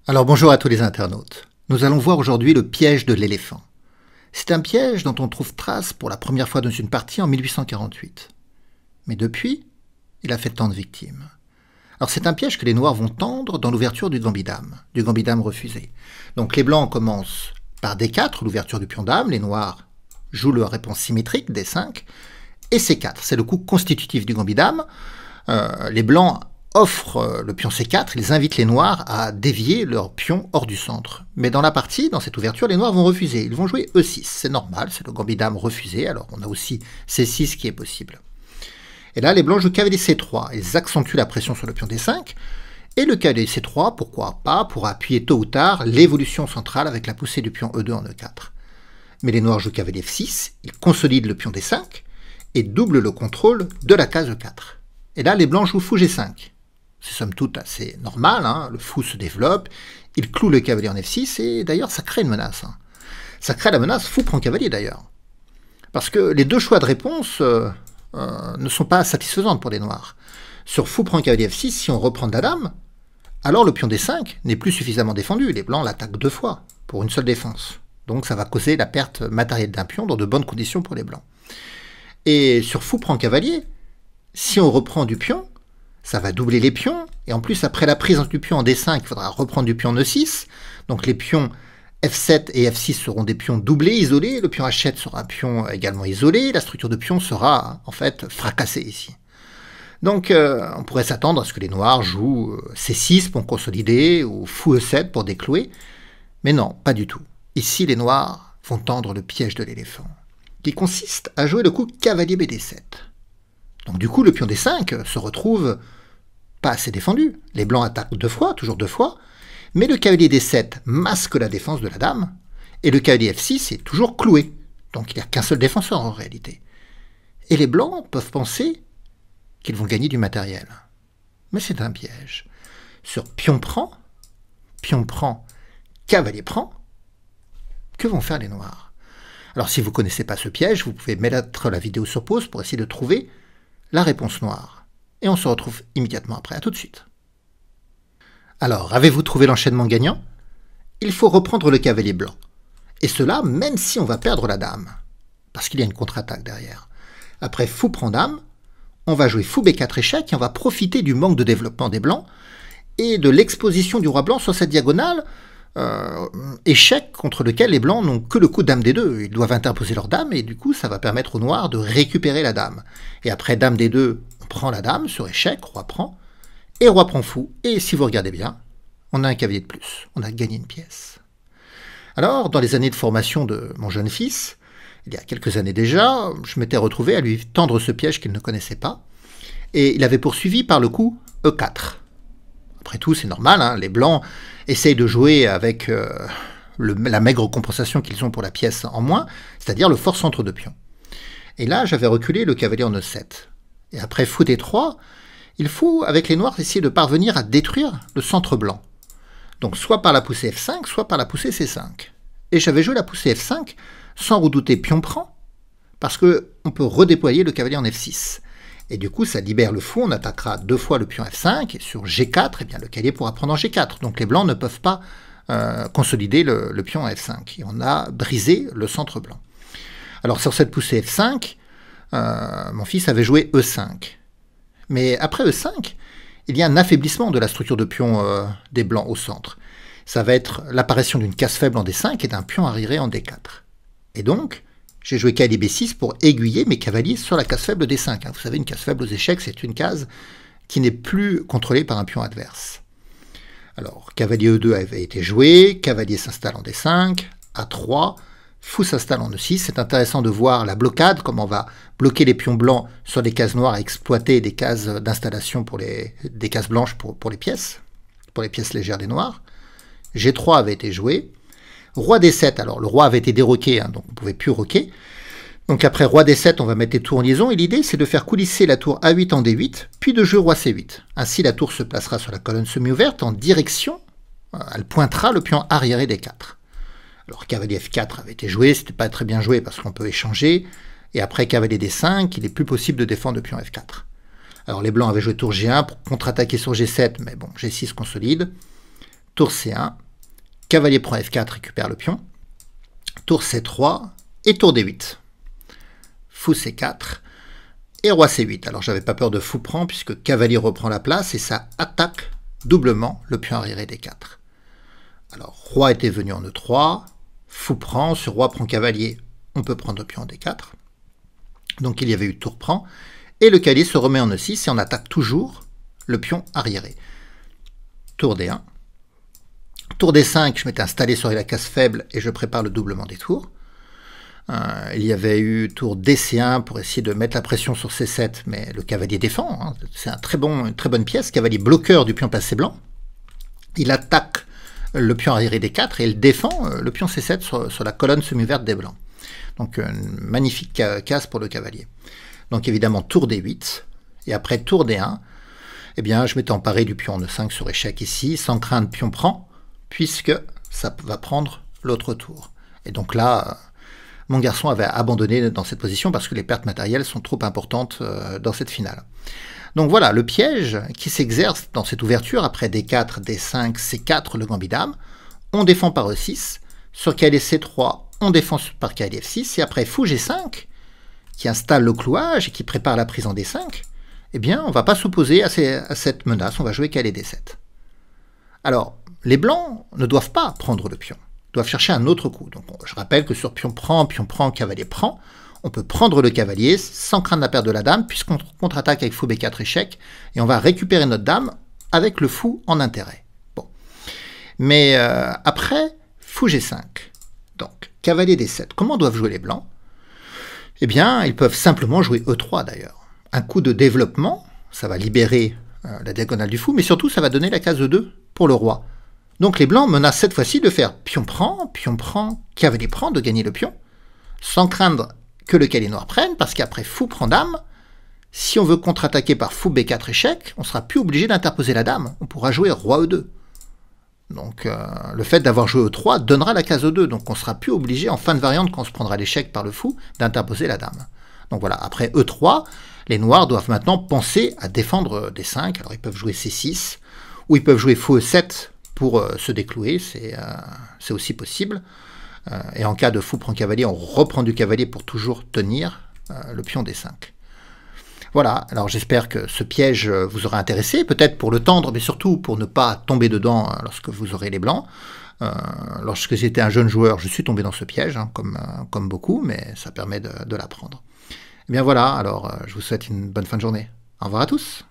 Alors bonjour à tous les internautes. Nous allons voir aujourd'hui le piège de l'éléphant. C'est un piège dont on trouve trace pour la première fois dans une partie en 1848. Mais depuis, il a fait tant de victimes. Alors c'est un piège que les Noirs vont tendre dans l'ouverture du gambit-dame refusé. Donc les Blancs commencent par D4, l'ouverture du pion dame, les Noirs jouent leur réponse symétrique, D5, et C4, c'est le coup constitutif du gambit-dame. Les Blancs offrent le pion C4, ils invitent les Noirs à dévier leur pion hors du centre. Mais dans la partie, dans cette ouverture, les Noirs vont refuser. Ils vont jouer E6, c'est normal, c'est le gambit-dame refusé, alors on a aussi C6 qui est possible. Et là, les Blancs jouent cavalier C3, ils accentuent la pression sur le pion D5, et le cavalier C3, pourquoi pas, pour appuyer tôt ou tard l'évolution centrale avec la poussée du pion E2 en E4. Mais les Noirs jouent cavalier F6, ils consolident le pion D5, et doublent le contrôle de la case E4. Et là, les Blancs jouent fou G5. C'est somme toute assez normal, hein. Le fou se développe, il cloue le cavalier en F6, et d'ailleurs ça crée une menace. Ça crée la menace fou prend cavalier d'ailleurs. Parce que les deux choix de réponse ne sont pas satisfaisantes pour les Noirs. Sur fou prend cavalier F6, si on reprend de la dame, alors le pion D5 n'est plus suffisamment défendu, les Blancs l'attaquent deux fois, pour une seule défense. Donc ça va causer la perte matérielle d'un pion dans de bonnes conditions pour les Blancs. Et sur fou prend cavalier, si on reprend du pion, ça va doubler les pions, et en plus, après la prise du pion en D5, il faudra reprendre du pion en E6, donc les pions F7 et F6 seront des pions doublés, isolés, le pion H7 sera un pion également isolé, la structure de pion sera en fait fracassée ici. Donc on pourrait s'attendre à ce que les Noirs jouent C6 pour consolider, ou fou E7 pour déclouer, mais non, pas du tout. Ici, les Noirs vont tendre le piège de l'éléphant, qui consiste à jouer le coup cavalier BD7. Donc du coup, le pion D5 se retrouve pas assez défendu. Les Blancs attaquent deux fois, toujours deux fois, mais le cavalier D7 masque la défense de la dame, et le cavalier F6 est toujours cloué. Donc il n'y a qu'un seul défenseur en réalité. Et les Blancs peuvent penser qu'ils vont gagner du matériel. Mais c'est un piège. Sur pion prend, cavalier prend, que vont faire les Noirs? Alors si vous ne connaissez pas ce piège, vous pouvez mettre la vidéo sur pause pour essayer de trouver la réponse noire. Et on se retrouve immédiatement après. À tout de suite. Alors, avez-vous trouvé l'enchaînement gagnant? Il faut reprendre le cavalier blanc. Et cela même si on va perdre la dame. Parce qu'il y a une contre-attaque derrière. Après fou prend dame, on va jouer fou B4 échec et on va profiter du manque de développement des blancs et de l'exposition du roi blanc sur cette diagonale, échec contre lequel les blancs n'ont que le coup de dame D2. Ils doivent interposer leur dame et du coup ça va permettre aux noirs de récupérer la dame. Et après dame D2, on prend la dame sur échec, roi prend, et roi prend fou. Et si vous regardez bien, on a un cavalier de plus, on a gagné une pièce. Alors, dans les années de formation de mon jeune fils, il y a quelques années déjà, je m'étais retrouvé à lui tendre ce piège qu'il ne connaissait pas, et il avait poursuivi par le coup E4. Après tout, c'est normal, hein, les blancs essayent de jouer avec la maigre compensation qu'ils ont pour la pièce en moins, c'est-à-dire le fort centre de pion. Et là, j'avais reculé le cavalier en E7. Et après fou D3, il faut, avec les noirs, essayer de parvenir à détruire le centre blanc. Donc soit par la poussée F5, soit par la poussée C5. Et j'avais joué la poussée F5 sans redouter pion prend, parce qu'on peut redéployer le cavalier en F6. Et du coup, ça libère le fou, on attaquera deux fois le pion F5, et sur G4, eh bien, le cavalier pourra prendre en G4. Donc les blancs ne peuvent pas consolider le pion en F5. Et on a brisé le centre blanc. Alors sur cette poussée F5, mon fils avait joué E5. Mais après E5, il y a un affaiblissement de la structure de pion des blancs au centre. Ça va être l'apparition d'une case faible en D5 et d'un pion arriéré en D4. Et donc, j'ai joué cavalier B6 pour aiguiller mes cavaliers sur la case faible D5. Vous savez, une case faible aux échecs, c'est une case qui n'est plus contrôlée par un pion adverse. Alors, cavalier E2 avait été joué, cavalier s'installe en D5, A3, fou s'installe en E6. C'est intéressant de voir la blocade, comment on va bloquer les pions blancs sur des cases noires et exploiter des cases d'installation des cases blanches pour les pièces légères des noirs. G3 avait été joué. Roi D7, alors le roi avait été déroqué, hein, donc on ne pouvait plus roquer. Donc après roi D7, on va mettre les tours en liaison, et l'idée c'est de faire coulisser la tour A8 en D8, puis de jouer roi C8. Ainsi la tour se placera sur la colonne semi-ouverte en direction, elle pointera le pion arriéré D4. Alors cavalier F4 avait été joué, c'était pas très bien joué parce qu'on peut échanger, et après cavalier D5, il est plus possible de défendre le pion F4. Alors les blancs avaient joué tour G1 pour contre-attaquer sur G7, mais bon, G6 consolide. tour C1, cavalier prend F4, récupère le pion, tour C3 et tour D8. Fou C4 et roi C8. Alors j'avais pas peur de fou prend puisque cavalier reprend la place et ça attaque doublement le pion arriéré D4. Alors roi était venu en E3, fou prend, sur roi prend cavalier, on peut prendre le pion en D4. Donc il y avait eu tour prend, et le cavalier se remet en E6 et on attaque toujours le pion arriéré. Tour D1. Tour D5, je m'étais installé sur la case faible et je prépare le doublement des tours. Il y avait eu tour DC1 pour essayer de mettre la pression sur C7, mais le cavalier défend. Hein. C'est une très bonne pièce, cavalier bloqueur du pion passé blanc. Il attaque le pion arriéré D4 et il défend le pion C7 sur la colonne semi-verte des blancs. Donc une magnifique case pour le cavalier. Donc évidemment tour D8, et après tour D1, eh bien je m'étais emparé du pion en E5 sur échec ici, sans crainte pion prend, puisque ça va prendre l'autre tour. Et donc là, mon garçon avait abandonné dans cette position parce que les pertes matérielles sont trop importantes dans cette finale. Donc voilà, le piège qui s'exerce dans cette ouverture, après D4, D5, C4, le gambit dame, on défend par E6, sur cavalier C3, on défend par cavalier F6, et après fou G5, qui installe le clouage et qui prépare la prise en D5, eh bien, on ne va pas s'opposer à cette menace, on va jouer cavalier D7. Alors, les blancs ne doivent pas prendre le pion, doivent chercher un autre coup. Donc, je rappelle que sur pion prend, cavalier prend, on peut prendre le cavalier sans craindre la perte de la dame, puisqu'on contre-attaque avec fou B4 échec, et on va récupérer notre dame avec le fou en intérêt. Bon. Mais après, fou G5. Donc, cavalier D7. Comment doivent jouer les blancs? Eh bien, ils peuvent simplement jouer E3 d'ailleurs. Un coup de développement, ça va libérer la diagonale du fou, mais surtout ça va donner la case E2 pour le roi. Donc les blancs menacent cette fois-ci de faire pion prend, cavalier prend, de gagner le pion, sans craindre que le cavalier noir prenne, parce qu'après fou prend dame, si on veut contre-attaquer par fou B4 échec, on sera plus obligé d'interposer la dame, on pourra jouer roi E2. Donc le fait d'avoir joué E3 donnera la case E2, donc on sera plus obligé en fin de variante, quand on se prendra l'échec par le fou, d'interposer la dame. Donc voilà, après E3, les noirs doivent maintenant penser à défendre D5, alors ils peuvent jouer C6, ou ils peuvent jouer fou E7 pour se déclouer, c'est aussi possible. Et en cas de fou prend cavalier, on reprend du cavalier pour toujours tenir le pion D5. Voilà, alors j'espère que ce piège vous aura intéressé, peut-être pour le tendre, mais surtout pour ne pas tomber dedans lorsque vous aurez les blancs. Lorsque j'étais un jeune joueur, je suis tombé dans ce piège, hein, comme beaucoup, mais ça permet de l'apprendre. Eh bien voilà, alors je vous souhaite une bonne fin de journée. Au revoir à tous.